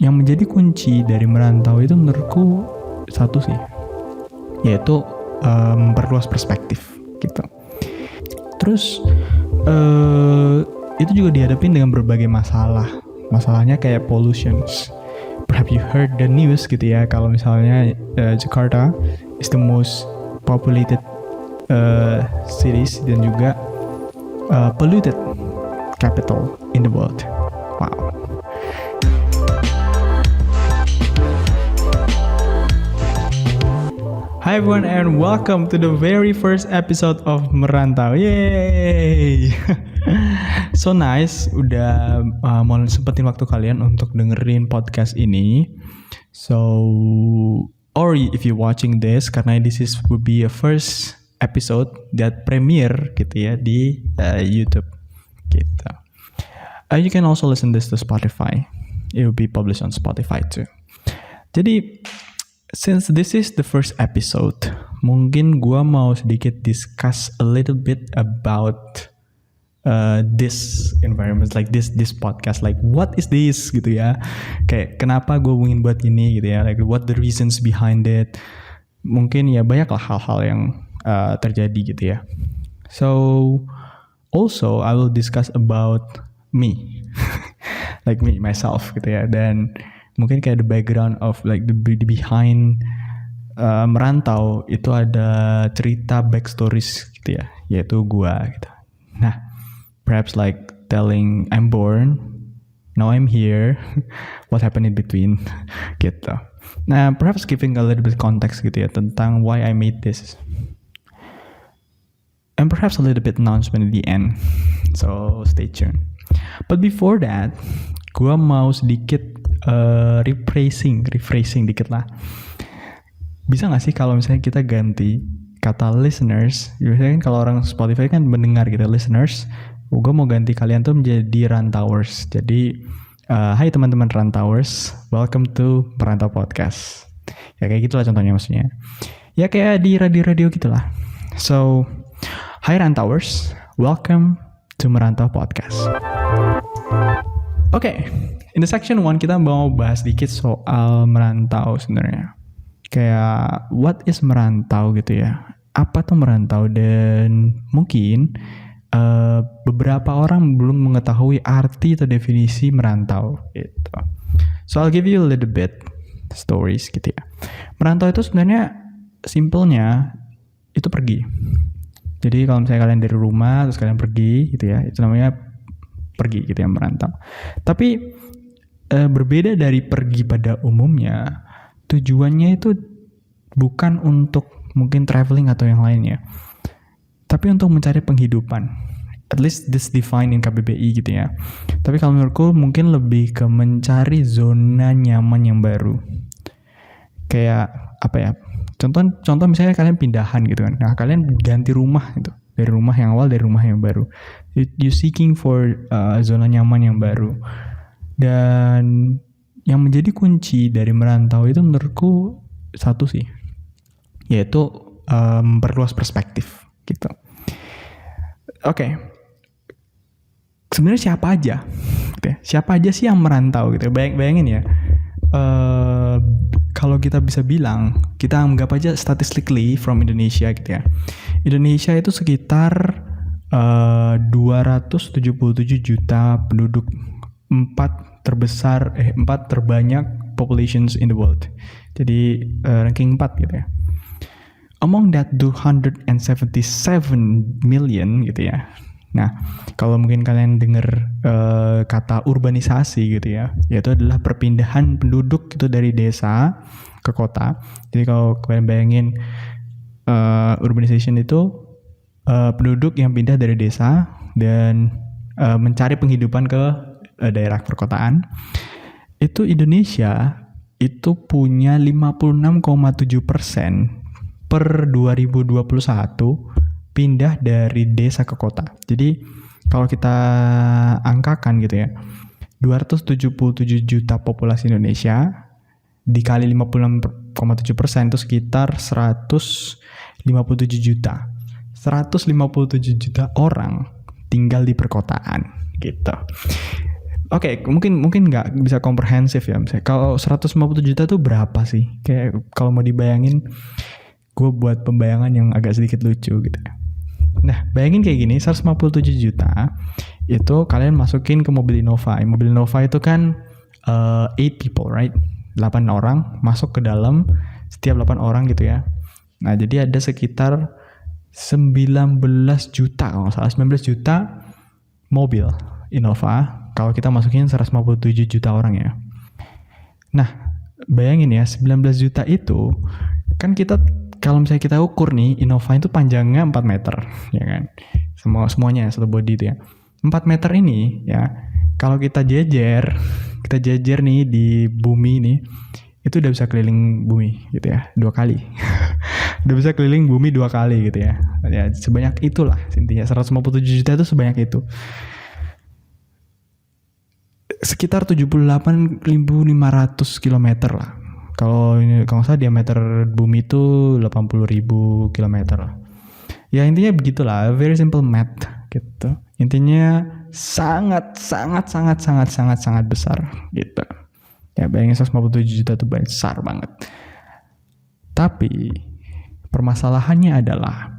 Yang menjadi kunci dari merantau itu menurutku satu sih, yaitu memperluas perspektif gitu. Terus itu juga dihadapin dengan berbagai masalah. Masalahnya kayak pollution. Perhaps you heard the news gitu ya, kalau misalnya Jakarta is the most populated cities dan juga polluted capital in the world. Wow. Hi everyone and welcome to the very first episode of Merantau. Yay! So nice, udah mau sempetin waktu kalian untuk dengerin podcast ini. So, or if you're watching this, karena this would be a first episode that premiere gitu ya di YouTube gitu. You can also listen this to Spotify. It will be published on Spotify too. Jadi, since this is the first episode, mungkin gua mau sedikit discuss a little bit about this environment, like this podcast, like what is this gitu ya, kayak kenapa gue ingin buat ini gitu ya, like what the reasons behind it. Mungkin ya banyak lah hal-hal yang terjadi gitu ya. So also I will discuss about me like me myself gitu ya, dan mungkin kayak the background of like the behind merantau itu ada cerita backstories gitu ya, yaitu gua gitu. Nah, perhaps like telling I'm born, now I'm here, what happened in between gitu. Nah, perhaps giving a little bit context gitu ya tentang why I made this, and perhaps a little bit announcement at the end, so stay tuned. But before that, gua mau sedikit rephrasing dikit lah. Bisa gak sih kalau misalnya kita ganti kata listeners? Biasanya kan kalau orang Spotify kan mendengar gitu, listeners. Gue mau ganti kalian tuh menjadi rantauers. Jadi, hai teman-teman rantauers, welcome to Merantau Podcast. Ya kayak gitulah contohnya maksudnya. Ya kayak di radio-radio gitulah. So, hai rantauers, welcome to Merantau Podcast. Oke, in the section 1 kita mau bahas dikit soal merantau sebenarnya. Kayak what is merantau gitu ya. Apa tuh merantau, dan mungkin beberapa orang belum mengetahui arti atau definisi merantau gitu. So I'll give you a little bit stories gitu ya. Merantau itu sebenarnya simpelnya itu pergi. Jadi kalau misalnya kalian dari rumah terus kalian pergi gitu ya, itu namanya pergi gitu ya, merantau. Tapi berbeda dari pergi pada umumnya, tujuannya itu bukan untuk mungkin traveling atau yang lainnya, tapi untuk mencari penghidupan. At least this defined in KBBI gitu ya. Tapi kalau menurutku mungkin lebih ke mencari zona nyaman yang baru. Kayak apa ya? Contoh misalnya kalian pindahan gitu kan. Nah, kalian ganti rumah gitu. Dari rumah yang awal, dari rumah yang baru. You seeking for zona nyaman yang baru. Dan yang menjadi kunci dari merantau itu menurutku satu sih, yaitu memperluas perspektif gitu. Oke. Sebenarnya siapa aja? Gitu ya. Siapa aja sih yang merantau gitu? Bayangin ya. Kalau kita bisa bilang, kita anggap aja statistically from Indonesia gitu ya. Indonesia itu sekitar 277 juta penduduk, 4 terbanyak populations in the world. Jadi ranking 4 gitu ya. Among that 277 million gitu ya. Nah, kalau mungkin kalian dengar kata urbanisasi gitu ya, yaitu adalah perpindahan penduduk itu dari desa ke kota. Jadi kalau kalian bayangin urbanization itu penduduk yang pindah dari desa dan mencari penghidupan ke daerah perkotaan. Itu Indonesia itu punya 56,7% per 2021 pindah dari desa ke kota. Jadi kalau kita angkakan gitu ya, 277 juta populasi Indonesia dikali 56,7% itu sekitar 157 juta. 157 juta orang tinggal di perkotaan gitu. Oke, mungkin nggak bisa komprehensif ya. Misalnya kalau 150 juta tuh berapa sih? Kayak kalau mau dibayangin, gue buat pembayangan yang agak sedikit lucu gitu. Nah, bayangin kayak gini, 157 juta itu kalian masukin ke mobil Innova. Mobil Innova itu kan 8 people, right? 8 orang masuk ke dalam, setiap 8 orang gitu ya. Nah, jadi ada sekitar 19 juta, kalau nggak salah 19 juta mobil Innova. Kalau kita masukin 157 juta orang ya. Nah, bayangin ya, 19 juta itu kan kita, kalau misalnya kita ukur nih, Innova itu panjangnya 4 meter, ya kan? Semuanya satu body itu ya. 4 meter ini ya, kalau kita jejer nih di bumi ini, itu udah bisa keliling bumi gitu ya, 2 kali. Udah bisa keliling bumi 2 kali gitu ya. Ya sebanyak itulah intinya, 157 juta itu sebanyak itu. Sekitar 78.500 km lah. Kalau nggak salah diameter bumi itu 80.000 km lah. Ya intinya begitulah, very simple math gitu. Intinya sangat besar gitu. Ya bayangin 157 juta itu besar banget. Tapi permasalahannya adalah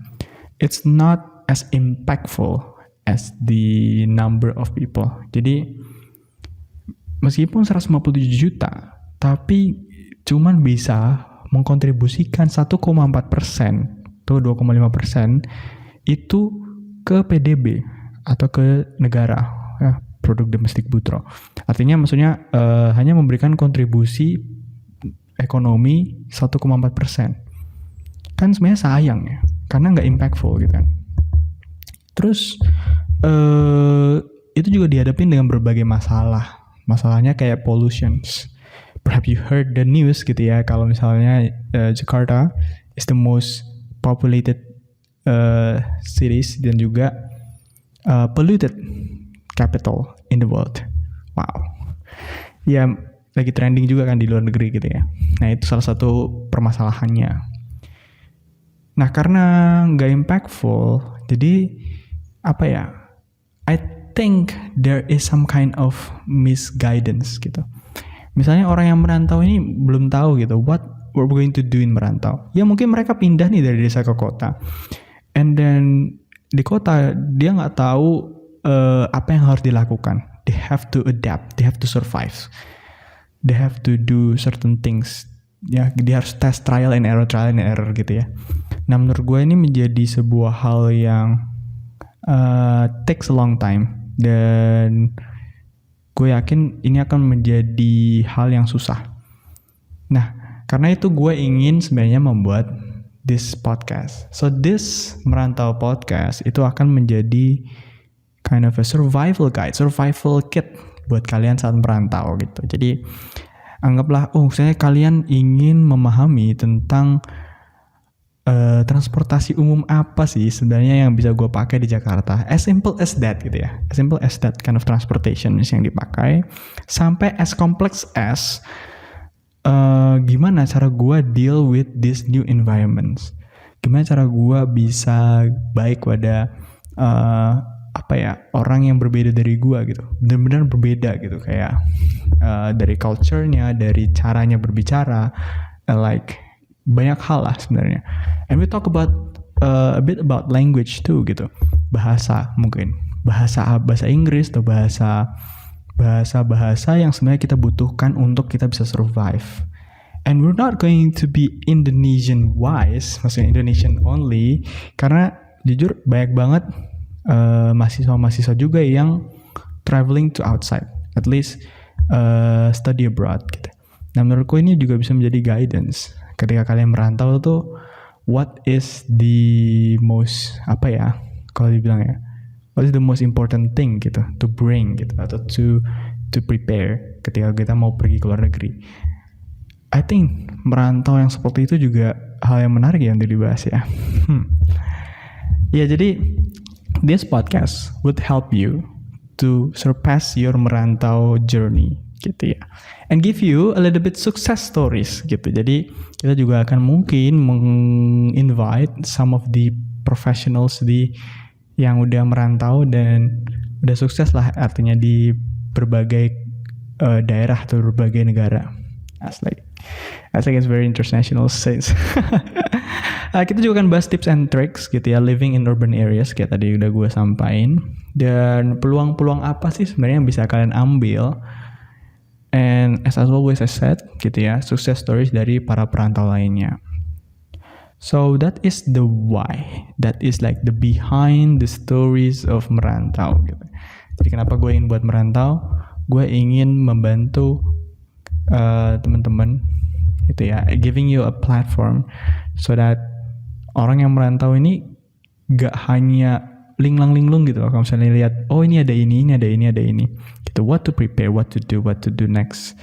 it's not as impactful as the number of people. Jadi meskipun 157 juta, tapi cuman bisa mengkontribusikan 1,4% atau 2,5% itu ke PDB atau ke negara, ya, produk domestik bruto. Artinya maksudnya hanya memberikan kontribusi ekonomi 1,4%. Kan sebenarnya sayang ya, karena nggak impactful gitu kan. Terus itu juga dihadapin dengan berbagai masalah. Masalahnya kayak pollutions. Perhaps you heard the news gitu ya, kalau misalnya Jakarta is the most populated cities dan juga polluted capital in the world. Wow. Ya lagi trending juga kan di luar negeri gitu ya. Nah itu salah satu permasalahannya. Nah karena nggak impactful, jadi apa ya? I think there is some kind of misguidance gitu. Misalnya orang yang merantau ini belum tahu gitu what we're going to do in merantau. Ya mungkin mereka pindah nih dari desa ke kota, and then di kota dia nggak tahu apa yang harus dilakukan. They have to adapt, they have to survive, they have to do certain things. Ya dia harus test trial and error gitu ya. Nah menurut gue ini menjadi sebuah hal yang takes a long time. Dan gue yakin ini akan menjadi hal yang susah. Nah, karena itu gue ingin sebenarnya membuat this podcast. So this Merantau Podcast itu akan menjadi kind of a survival guide, survival kit buat kalian saat merantau gitu. Jadi anggaplah, misalnya kalian ingin memahami tentang transportasi umum apa sih sebenarnya yang bisa gue pakai di Jakarta. As simple as that gitu ya. As simple as that kind of transportation yang dipakai. Sampai as complex as gimana cara gue deal with this new environments. Gimana cara gue bisa baik pada orang yang berbeda dari gue gitu. Benar-benar berbeda gitu. Kayak dari culture-nya, dari caranya berbicara, banyak hal lah sebenarnya. And we talk about a bit about language too gitu. Bahasa mungkin. Bahasa Inggris atau bahasa yang sebenarnya kita butuhkan untuk kita bisa survive. And we're not going to be Indonesian wise, maksudnya Indonesian only, karena jujur banyak banget mahasiswa juga yang traveling to outside, at least study abroad gitu. Nah menurutku ini juga bisa menjadi guidance ketika kalian merantau tuh, what is the most kalau dibilang ya, what is the most important thing gitu to bring gitu, atau to prepare ketika kita mau pergi ke luar negeri. I think merantau yang seperti itu juga hal yang menarik ya untuk dibahas ya. Ya jadi this podcast would help you to surpass your merantau journey gitu ya, and give you a little bit success stories gitu. Jadi kita juga akan mungkin invite some of the professionals yang udah merantau dan udah sukses lah, artinya di berbagai daerah atau berbagai negara. Asli it's very international sense. Kita juga akan bahas tips and tricks gitu ya, living in urban areas kayak tadi udah gue sampain, dan peluang-peluang apa sih sebenarnya yang bisa kalian ambil. And as always I said gitu ya, success stories dari para perantau lainnya. So that is the why, that is like the behind the stories of merantau gitu. Jadi kenapa gue ingin buat merantau? Gue ingin membantu teman-teman gitu ya, giving you a platform so that orang yang merantau ini gak hanya linglung gitu loh. Kalau misalnya lihat, oh ini ada ini ada ini gitu, what to prepare, what to do next.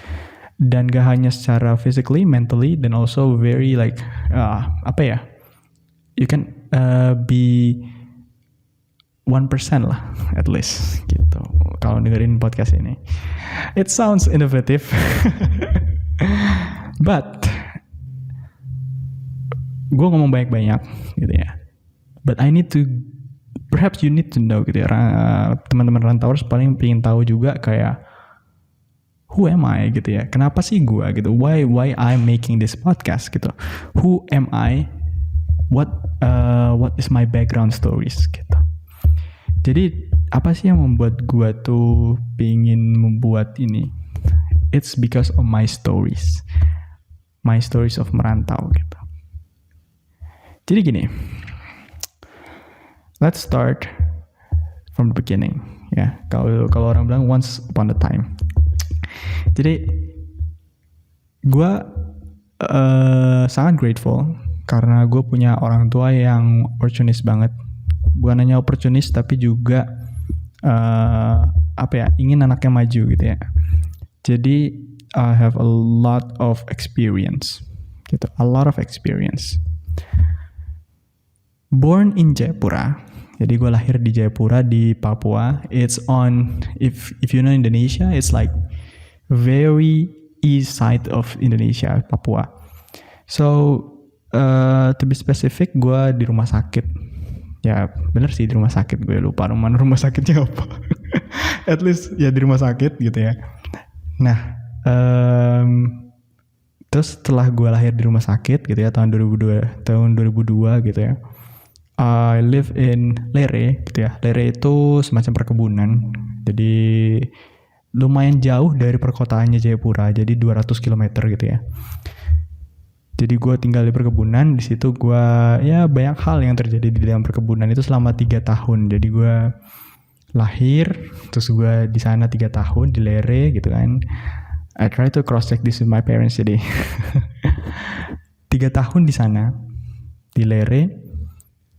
Dan gak hanya secara physically, mentally, dan also very like you can be 1% lah at least gitu kalau dengerin podcast ini. It sounds innovative but gue ngomong banyak-banyak gitu ya, but perhaps you need to know gitu ya, teman-teman rantauers paling pengen tahu juga kayak who am I gitu ya, kenapa sih gue gitu, why I'm making this podcast gitu, who am I, what is my background stories gitu. Jadi apa sih yang membuat gue tuh pengen membuat ini? It's because of my stories of merantau gitu. Jadi gini, let's start from the beginning ya. Kalau orang bilang once upon a time. Jadi gue sangat grateful karena gue punya orang tua yang opportunis banget. Bukan hanya opportunis tapi juga ingin anaknya maju gitu ya. Jadi I have a lot of experience gitu, Born in Jayapura. Jadi gue lahir di Jayapura di Papua. It's on, if you know Indonesia, it's like very east side of Indonesia, Papua. So to be specific, gue di rumah sakit. Ya bener sih di rumah sakit, gue lupa rumah sakitnya apa. At least ya di rumah sakit gitu ya. Nah terus setelah gue lahir di rumah sakit gitu ya tahun 2002 gitu ya, I live in Lere gitu ya. Lere itu semacam perkebunan, jadi lumayan jauh dari perkotaannya Jayapura, jadi 200 km gitu ya. Jadi gue tinggal di perkebunan, di situ gue ya banyak hal yang terjadi di dalam perkebunan itu selama 3 tahun. Jadi gue lahir, terus gue di sana 3 tahun di Lere gitu kan. I try to cross check this with my parents jadi 3 tahun di sana di Lere,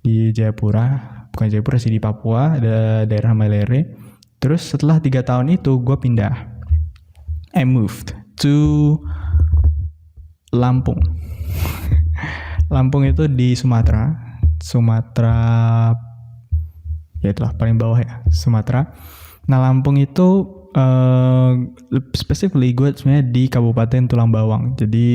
di Jayapura, bukan Jayapura sih, di Papua, ada daerah namanya Lere. Terus setelah 3 tahun itu gue pindah, I moved to Lampung. Lampung itu di Sumatera ya itulah paling bawah ya, Sumatera. Nah Lampung itu specifically gue sebenarnya di Kabupaten Tulang Bawang, jadi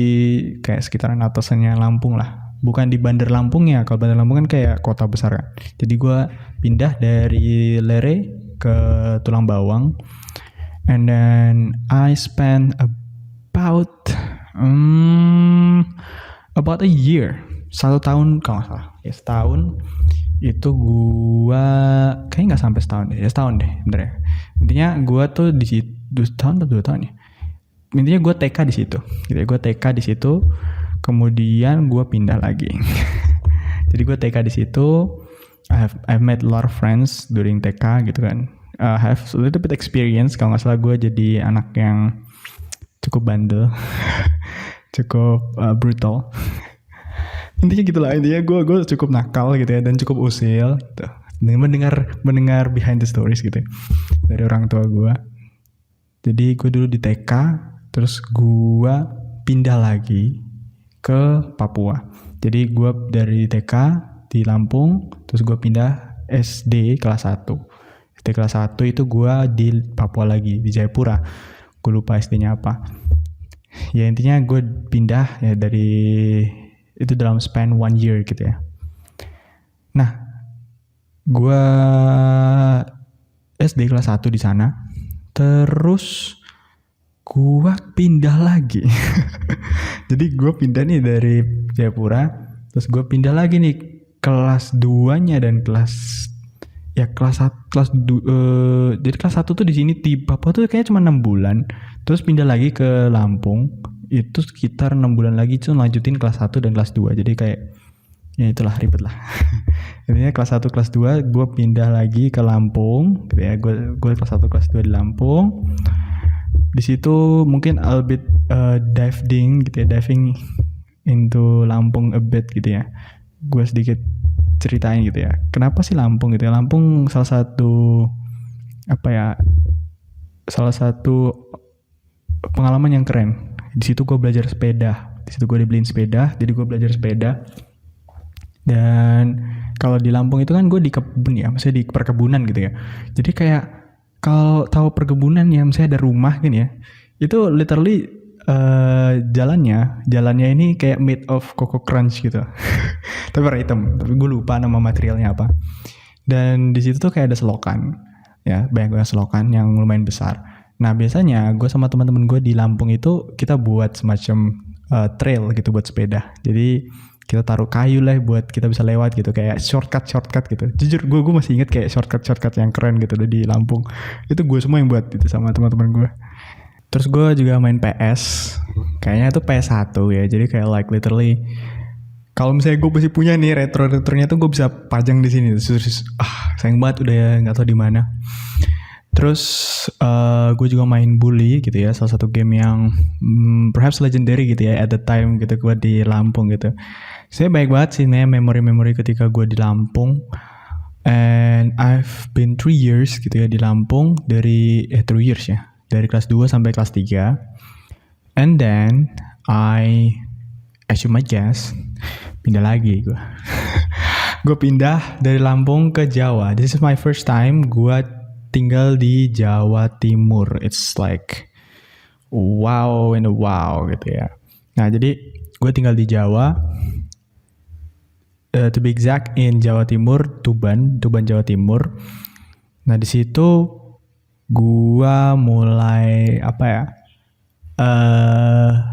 kayak sekitaran atasannya Lampung lah, bukan di Bandar Lampung ya. Kalau Bandar Lampung kan kayak kota besar kan. Jadi gue pindah dari Lere ke Tulang Bawang, and then I spent about a year, 1 tahun kalau nggak salah ya, setahun itu gue kayaknya nggak sampai setahun deh, ya setahun deh bener ya. Intinya gue tuh di situ 2 tahun atau 2 tahun ya. Intinya gue TK di situ, gitu ya. Gue TK di situ, kemudian gue pindah lagi. Jadi gue TK di situ, I've met a lot of friends during TK gitu kan. Have a little bit experience, kalau nggak salah gue jadi anak yang cukup bandel, cukup brutal. Intinya gitulah, intinya gue cukup nakal gitu ya, dan cukup usil gitu. Mendengar behind the stories gitu ya, dari orang tua gue. Jadi gue dulu di TK, terus gue pindah lagi ke Papua. Jadi gue dari TK di Lampung, terus gue pindah SD kelas 1. SD kelas 1 itu gue di Papua lagi, di Jayapura. Gue lupa SD-nya apa. Ya intinya gue pindah ya dari itu dalam span 1 year gitu ya. Nah, gue SD kelas 1 di sana. Terus gue pindah lagi. Jadi gue pindah nih dari Jayapura, terus gue pindah lagi nih kelas 2-nya dan kelas 1 jadi kelas 1 tuh di sini di Papua tuh kayaknya cuma 6 bulan. Terus pindah lagi ke Lampung, itu sekitar 6 bulan lagi tuh lanjutin kelas 1 dan kelas 2. Jadi kayak ya itulah ribet lah. Intinya kelas 1 kelas 2 gue pindah lagi ke Lampung gitu ya. Gue kelas 1 kelas 2 di Lampung. Di situ mungkin I'll bit diving into Lampung a bit gitu ya. Gue sedikit ceritain gitu ya. Kenapa sih Lampung gitu ya? Lampung salah satu pengalaman yang keren. Di situ gue belajar sepeda. Di situ gue dibeliin sepeda, jadi gue belajar sepeda. Dan kalau di Lampung itu kan gue di kebun ya, maksudnya di perkebunan gitu ya. Jadi kayak kalau tahu perkebunan ya, misalnya ada rumah kan ya, itu literally jalannya ini kayak made of Coco Crunch gitu. Tapi warna hitam, tapi gue lupa nama materialnya apa. Dan di situ tuh kayak ada selokan, ya banyak selokan yang lumayan besar. Nah biasanya gue sama teman-teman gue di Lampung itu kita buat semacam trail gitu buat sepeda. Jadi kita taruh kayu lah buat kita bisa lewat gitu, kayak shortcut gitu. Jujur gue masih inget kayak shortcut yang keren gitu di Lampung. Itu gue semua yang buat gitu sama teman-teman gue. Terus gue juga main PS, kayaknya itu PS1 ya. Jadi kayak like literally kalau misalnya gue masih punya nih retronya tuh gue bisa pajang di sini. Terus sayang banget udah nggak tahu di mana. Terus gue juga main Bully gitu ya, salah satu game yang perhaps legendary gitu ya at the time gitu gue di Lampung gitu. Saya baik banget sih nih memori-memori ketika gue di Lampung. And I've been 3 years gitu ya di Lampung dari 3 years ya. Dari kelas 2 sampai kelas 3. And then as you might guess, pindah lagi gue. Gue pindah dari Lampung ke Jawa. This is my first time gue tinggal di Jawa Timur. It's like wow and a wow gitu ya. Nah jadi gue tinggal di Jawa. To be exact in Jawa Timur, Tuban Jawa Timur. Nah di situ gua mulai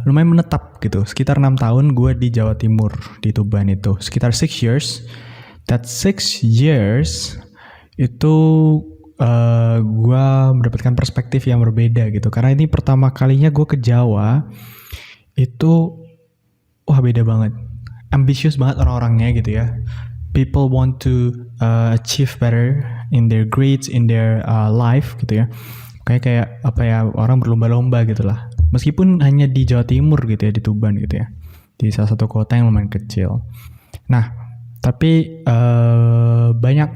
lumayan menetap gitu. Sekitar 6 tahun gua di Jawa Timur, di Tuban itu. Sekitar 6 years. That 6 years itu gua mendapatkan perspektif yang berbeda gitu. Karena ini pertama kalinya gua ke Jawa itu beda banget. Ambisius banget orang-orangnya gitu ya. People want to achieve better in their grades, in their life gitu ya. Kayak orang berlomba-lomba gitu lah. Meskipun hanya di Jawa Timur gitu ya, di Tuban gitu ya. Di salah satu kota yang lumayan kecil. Nah, tapi banyak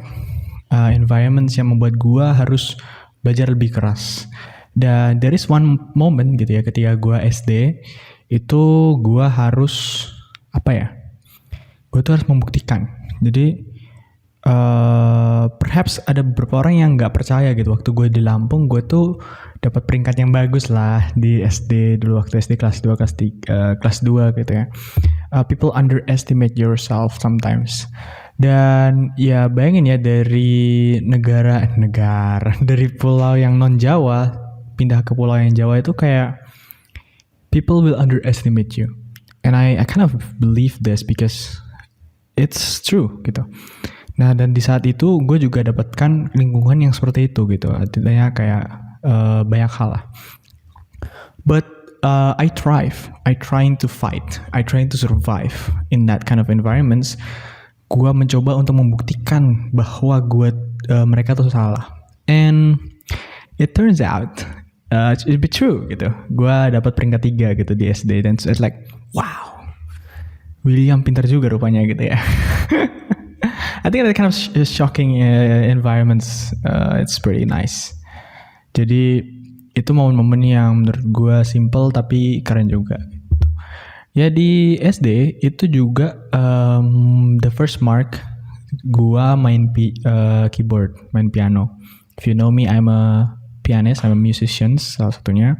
environments yang membuat gua harus belajar lebih keras. Dan there is one moment gitu ya, ketika gua SD, itu gua harus gue tuh harus membuktikan. Jadi perhaps ada beberapa orang yang nggak percaya gitu. Waktu gue di Lampung, gue tuh dapat peringkat yang bagus lah di SD dulu, waktu SD kelas 2 kelas 2 gitu ya. People underestimate yourself sometimes. Dan ya bayangin ya, dari negara dari pulau yang non Jawa pindah ke pulau yang Jawa itu kayak people will underestimate you. And I kind of believe this because it's true gitu. Nah dan di saat itu gue juga dapatkan lingkungan yang seperti itu gitu. Artinya kayak banyak hal lah. But I trying to fight, I trying to survive in that kind of environments. Gue mencoba untuk membuktikan bahwa mereka tuh salah. And it turns out it be true gitu. Gue dapat peringkat 3 gitu di SD. Dan it's like wow, William pintar juga rupanya gitu ya. I think that kind of shocking environments, it's pretty nice. Jadi itu momen-momen yang menurut gue simple tapi keren juga. Gitu. Ya di SD itu juga the first mark gue main keyboard, main piano. If you know me, I'm a pianist, I'm a musician salah satunya.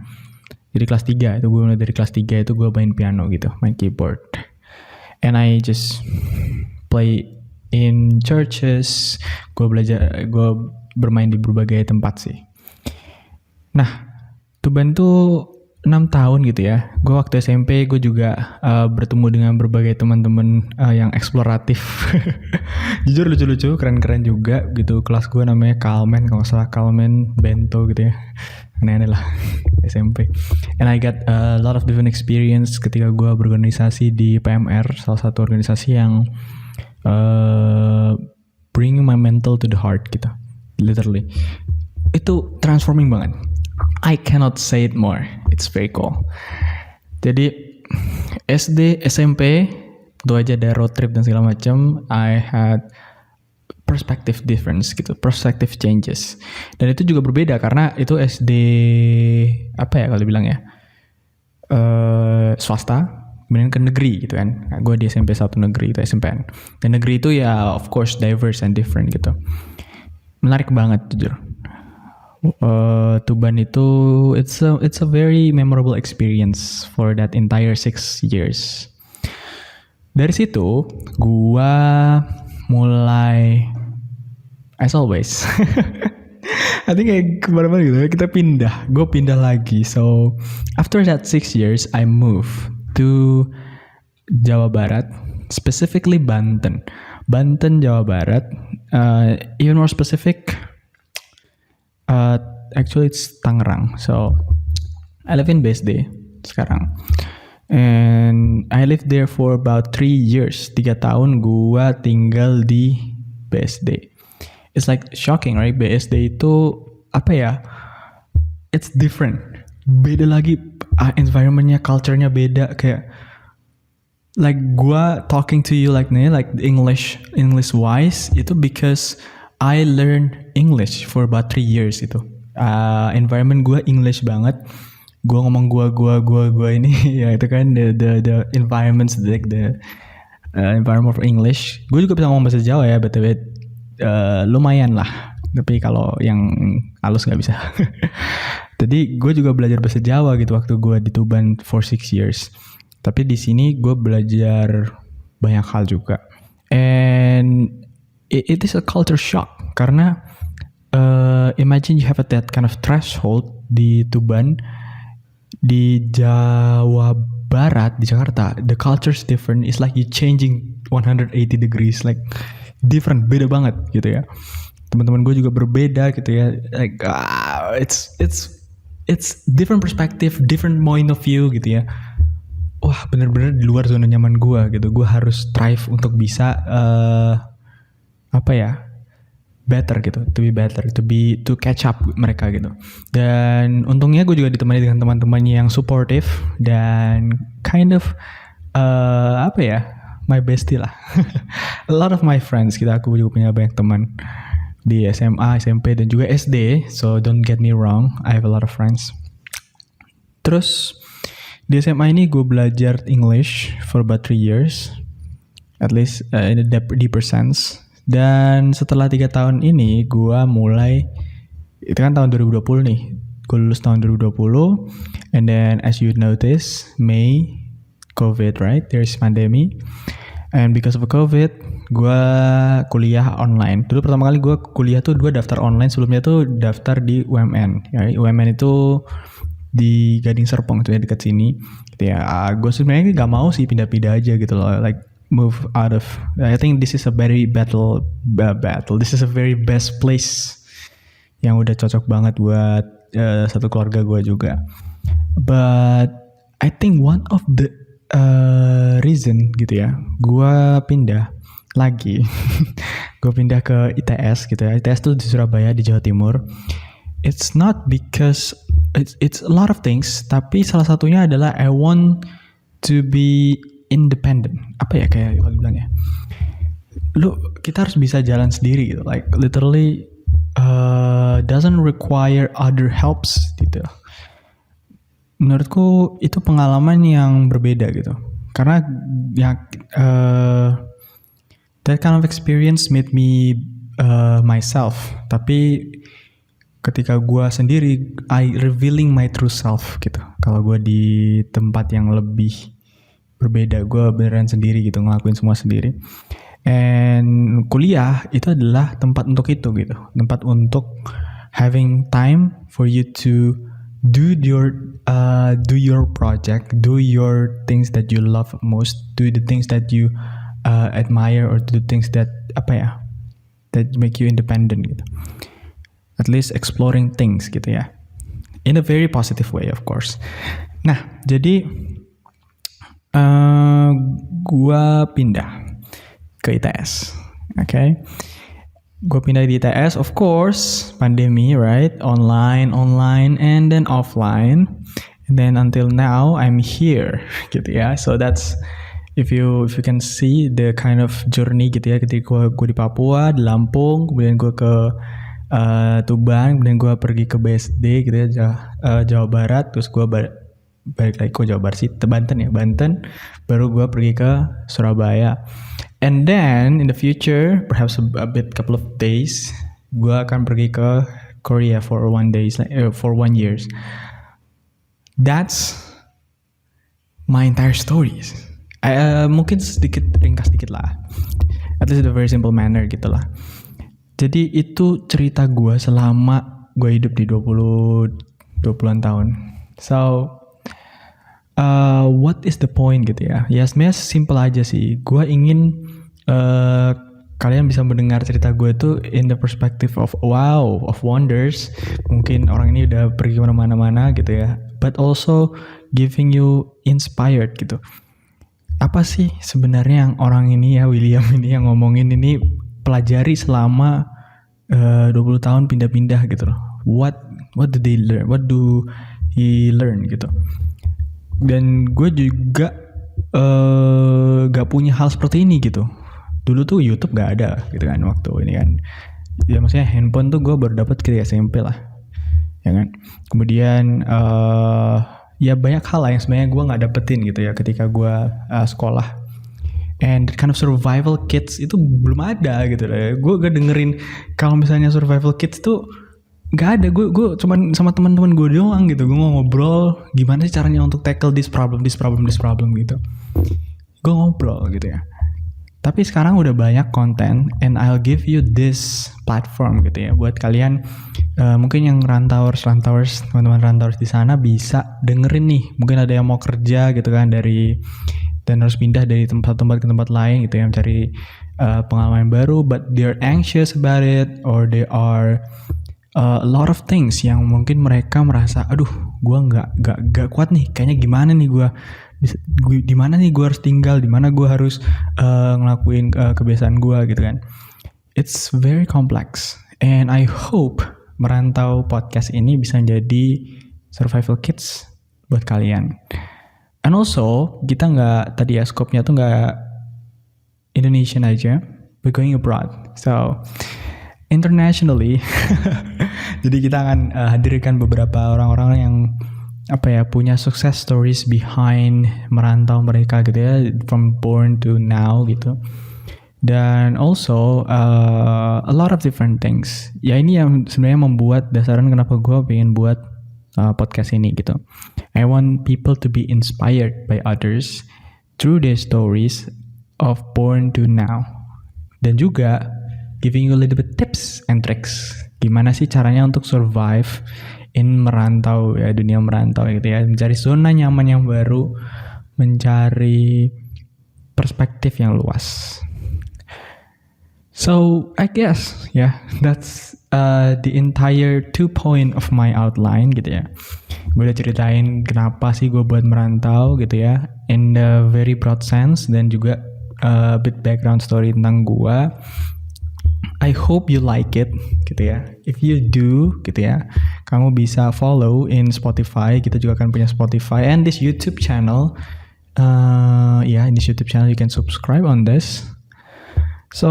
Jadi kelas 3 itu gue mulai dari kelas 3 itu gue main piano gitu, main keyboard. And I just play in churches, gue bermain di berbagai tempat sih. Nah, Tuban tuh 6 tahun gitu ya. Gue waktu SMP gue juga bertemu dengan berbagai teman-teman yang eksploratif. Jujur lucu-lucu, keren-keren juga gitu. Kelas gue namanya Kalmen, kalau nggak salah Kalmen Bento gitu ya. Aneh-aneh lah SMP. And I got a lot of different experience ketika gue berorganisasi di PMR, salah satu organisasi yang bring my mental to the heart gitu. Literally. Itu transforming banget. I cannot say it more. It's very cool. Jadi SD, SMP, itu aja ada road trip dan segala macam. I had perspective difference gitu, perspective changes. Dan itu juga berbeda karena itu SD apa ya kalau dibilang ya, swasta, kemudian ke negeri gitu kan. Nah, gue di SMP 1 negeri itu SMPN. Dan negeri itu ya of course diverse and different gitu. Menarik banget jujur. Tuban itu it's a very memorable experience for that entire 6 years. Dari situ gua mulai as always I think kayak kemana-mana gitu kita gue pindah lagi. So after that 6 years I moved to Jawa Barat, specifically Banten, Jawa Barat. Even more specific, actually it's Tangerang. So I live in BSD sekarang, and I lived there for about 3 years. 3 tahun gua tinggal di BSD. It's like shocking, right? BSD itu apa ya? It's different. Beda lagi, environmentnya, culture-nya beda. Kayak like gua talking to you like nih, like English wise itu because I learned English for about 3 years itu. Environment gue English banget. Gue ngomong gue ini ya itu kan the environments like the environment for English. Gue juga bisa ngomong bahasa Jawa ya, but lumayan lah. Tapi kalau yang halus nggak bisa. Jadi gue juga belajar bahasa Jawa gitu waktu gue di Tuban for 6 years. Tapi di sini gue belajar banyak hal juga. And it is a culture shock karena imagine you have that kind of threshold di Tuban, di Jawa Barat, di Jakarta, the culture is different. It's like you changing 180 degrees, like different, beda banget gitu ya. Teman-teman gue juga berbeda gitu ya, like it's different perspective, different point of view gitu ya. Wah bener-bener di luar zona nyaman gue gitu. Gue harus strive untuk bisa better gitu, to catch up mereka gitu. Dan untungnya gue juga ditemani dengan teman-teman yang supportive dan kind of my bestie lah. A lot of my friends gitu, aku juga punya banyak teman di SMA, SMP dan juga SD. So don't get me wrong, I have a lot of friends. Terus di SMA ini gue belajar English for about 3 years, at least in a deeper sense. Dan setelah 3 tahun ini gue mulai, itu kan tahun 2020 nih, gue lulus tahun 2020, and then as you notice, May, COVID, right? There's pandemic, and because of COVID, gue kuliah online. Dulu pertama kali gue kuliah tuh gue daftar online, sebelumnya tuh daftar di UMN. Ya, UMN itu di Gading Serpong tuh ya, dekat sini. Gitu ya, gue sebenarnya gak mau sih pindah-pindah aja gitu loh, like move out of. I think this is a very battle. This is a very best place yang udah cocok banget buat satu keluarga gue juga. But I think one of the reason gitu ya, gue pindah lagi. Gue pindah ke ITS gitu ya. ITS tuh di Surabaya di Jawa Timur. It's not because it's a lot of things, tapi salah satunya adalah I want to be independent. Apa ya kayak kalau bilang ya, kita harus bisa jalan sendiri gitu, like literally doesn't require other helps gitu. Menurutku itu pengalaman yang berbeda gitu, karena yang that kind of experience made me myself. Tapi ketika gue sendiri, I revealing my true self gitu. Kalau gue di tempat yang lebih berbeda, gue beneran sendiri gitu, ngelakuin semua sendiri. And kuliah itu adalah tempat untuk itu gitu, tempat untuk having time for you to do your project, do your things that you love most, do the things that you admire, or do the things that that make you independent gitu. At least exploring things gitu ya, in a very positive way of course. Nah jadi gua pindah ke ITS, okay? Gue pindah di ITS, of course, pandemi, right? Online, and then offline. And then until now, I'm here, gitu ya. So that's, if you can see the kind of journey gitu ya. Ketika gue di Papua, di Lampung, kemudian gue ke Tuban, kemudian gue pergi ke BSD gitu ya, Jawa Barat. Terus gue balik lagi ke Jawa Barat sih, Banten. Baru gue pergi ke Surabaya. And then in the future, perhaps a couple of days, gue akan pergi ke Korea for 1 year. That's my entire stories. Mungkin ringkas sedikit lah. At least in a very simple manner gitu lah. Jadi itu cerita gue selama gue hidup di 20-an tahun. So what is the point gitu ya? Ya sebenarnya simple aja sih. Gue ingin kalian bisa mendengar cerita gue tuh in the perspective of wonders. Mungkin orang ini udah pergi kemana-mana gitu ya. But also giving you inspired gitu. Apa sih sebenarnya yang orang ini ya, William ini yang ngomongin ini pelajari selama 20 tahun pindah-pindah gitu loh. What do they learn? What do he learn gitu. Dan gue juga gak punya hal seperti ini gitu. Dulu tuh YouTube gak ada gitu kan waktu ini kan. Ya maksudnya handphone tuh gue baru dapat ketika SMP lah. Ya kan. Kemudian ya banyak hal lah yang sebenarnya gue gak dapetin gitu ya ketika gue sekolah. And kind of survival kits itu belum ada gitu lah. Gue gak dengerin kalau misalnya survival kits tuh gak ada. Gue cuman sama teman-teman gue doang gitu. Gue ngobrol gimana sih caranya untuk tackle this problem gitu. Gue ngobrol gitu ya. Tapi sekarang udah banyak konten, and I'll give you this platform gitu ya buat kalian mungkin yang rantauers, teman-teman rantauers di sana bisa dengerin nih. Mungkin ada yang mau kerja gitu kan dan harus pindah dari tempat-tempat ke tempat lain gitu ya, mencari pengalaman baru, but they're anxious about it, or they are a lot of things yang mungkin mereka merasa, aduh, gue nggak kuat nih, kayaknya gimana nih gue di mana nih gue harus tinggal, di mana gue harus ngelakuin kebiasaan gue gitu kan. It's very complex, and I hope Merantau podcast ini bisa jadi survival kits buat kalian. And also kita nggak tadi ya skopnya tuh nggak Indonesian aja, we're going abroad, so internationally. Jadi kita akan hadirkan beberapa orang-orang yang punya success stories behind merantau mereka gitu ya, from born to now gitu. Dan also a lot of different things. Ya ini yang sebenarnya membuat dasaran kenapa gue pengen buat podcast ini gitu. I want people to be inspired by others through their stories of born to now. Dan juga giving you a little bit tips and tricks. Gimana sih caranya untuk survive in merantau ya, dunia merantau gitu ya, mencari zona nyaman yang baru, mencari perspektif yang luas. So I guess that's the entire 2 point of my outline gitu ya. Gue udah ceritain kenapa sih gue buat merantau gitu ya, in the very broad sense, dan juga a bit background story tentang gue. I hope you like it gitu ya. If you do gitu ya, kamu bisa follow in Spotify. Kita juga akan punya Spotify and this YouTube channel. In this YouTube channel you can subscribe on this. So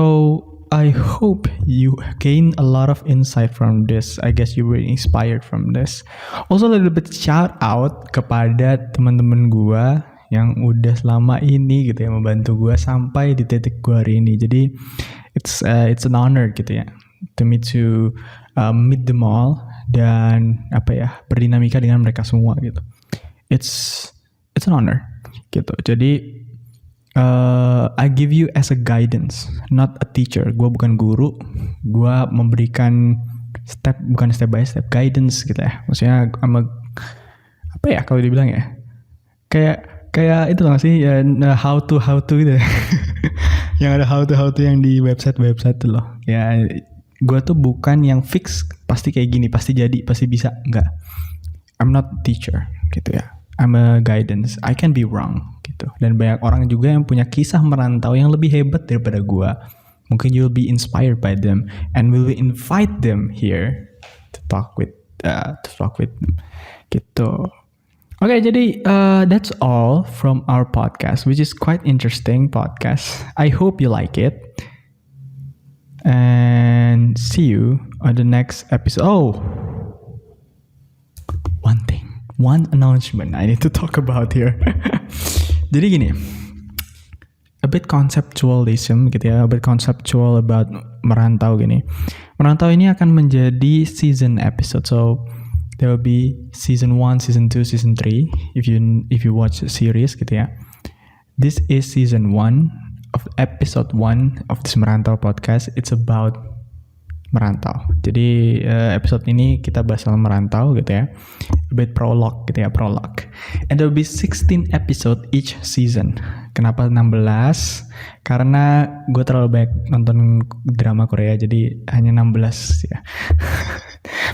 I hope you gain a lot of insight from this. I guess you were inspired from this. Also a little bit shout out kepada teman-teman gua yang udah selama ini gitu ya membantu gua sampai di titik gua hari ini. Jadi it's an honor gitu ya to meet them all dan berdinamika dengan mereka semua gitu. It's an honor gitu. Jadi I give you as a guidance, not a teacher. Gue bukan guru. Gue memberikan bukan step by step guidance gitu ya. Maksudnya I'm a apa ya kalau dibilang ya, kayak itu loh sih ya, how to gitu ya. Yang ada how to yang di website tuh loh ya. Gue tuh bukan yang fix pasti kayak gini, pasti jadi, pasti bisa, enggak. I'm not a teacher gitu ya, I'm a guidance. I can be wrong gitu. Dan banyak orang juga yang punya kisah merantau yang lebih hebat daripada gue. Mungkin you'll be inspired by them, and we will invite them here to talk with them gitu. Oke, jadi that's all from our podcast, which is quite interesting podcast. I hope you like it, and see you on the next episode. Oh, one announcement I need to talk about here. Jadi gini, a bit conceptualism gitu ya, a bit conceptual about merantau gini. Merantau ini akan menjadi season episode, so there will be season 1, season 2, season 3 if you watch the series gitu ya. This is season 1 of episode 1 of this Merantau podcast. It's about merantau. Jadi episode ini kita bahas soal merantau gitu ya. A bit prologue gitu ya, prologue. And there will be 16 episode each season. Kenapa 16? Karena gue terlalu banyak nonton drama Korea, jadi hanya 16 ya.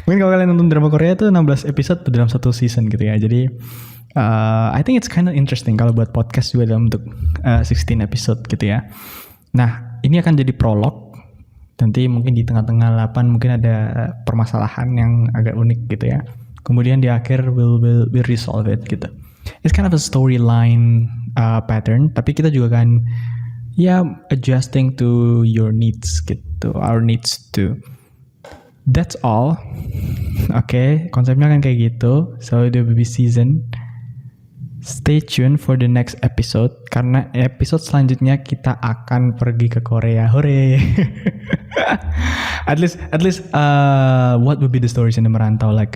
Mungkin kalau kalian nonton drama Korea tuh 16 episode dalam satu season gitu ya. Jadi I think it's kind of interesting kalau buat podcast juga dalam bentuk 16 episode gitu ya. Nah, ini akan jadi prolog. Nanti mungkin di tengah-tengah 8 mungkin ada permasalahan yang agak unik gitu ya. Kemudian di akhir we'll resolve it gitu. It's kind of a storyline pattern, tapi kita juga kan adjusting to your needs gitu, our needs too. That's all. Oke, konsepnya kan kayak gitu. So the baby season. Stay tuned for the next episode, karena episode selanjutnya kita akan pergi ke Korea. Hore. At least what would be the stories in the merantau, like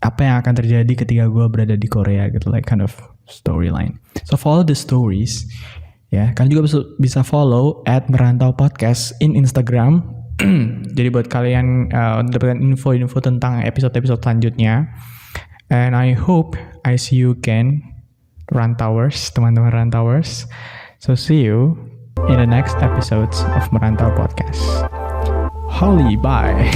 apa yang akan terjadi ketika gue berada di Korea gitu, like kind of storyline. So follow the stories ya. Kalian juga bisa follow @merantau_podcast in Instagram. Jadi buat kalian mendapatkan info-info tentang episode-episode selanjutnya. And I hope I see you again, Rantauers, teman-teman Rantauers. So see you in the next episodes of Merantau Podcast. Holly, bye.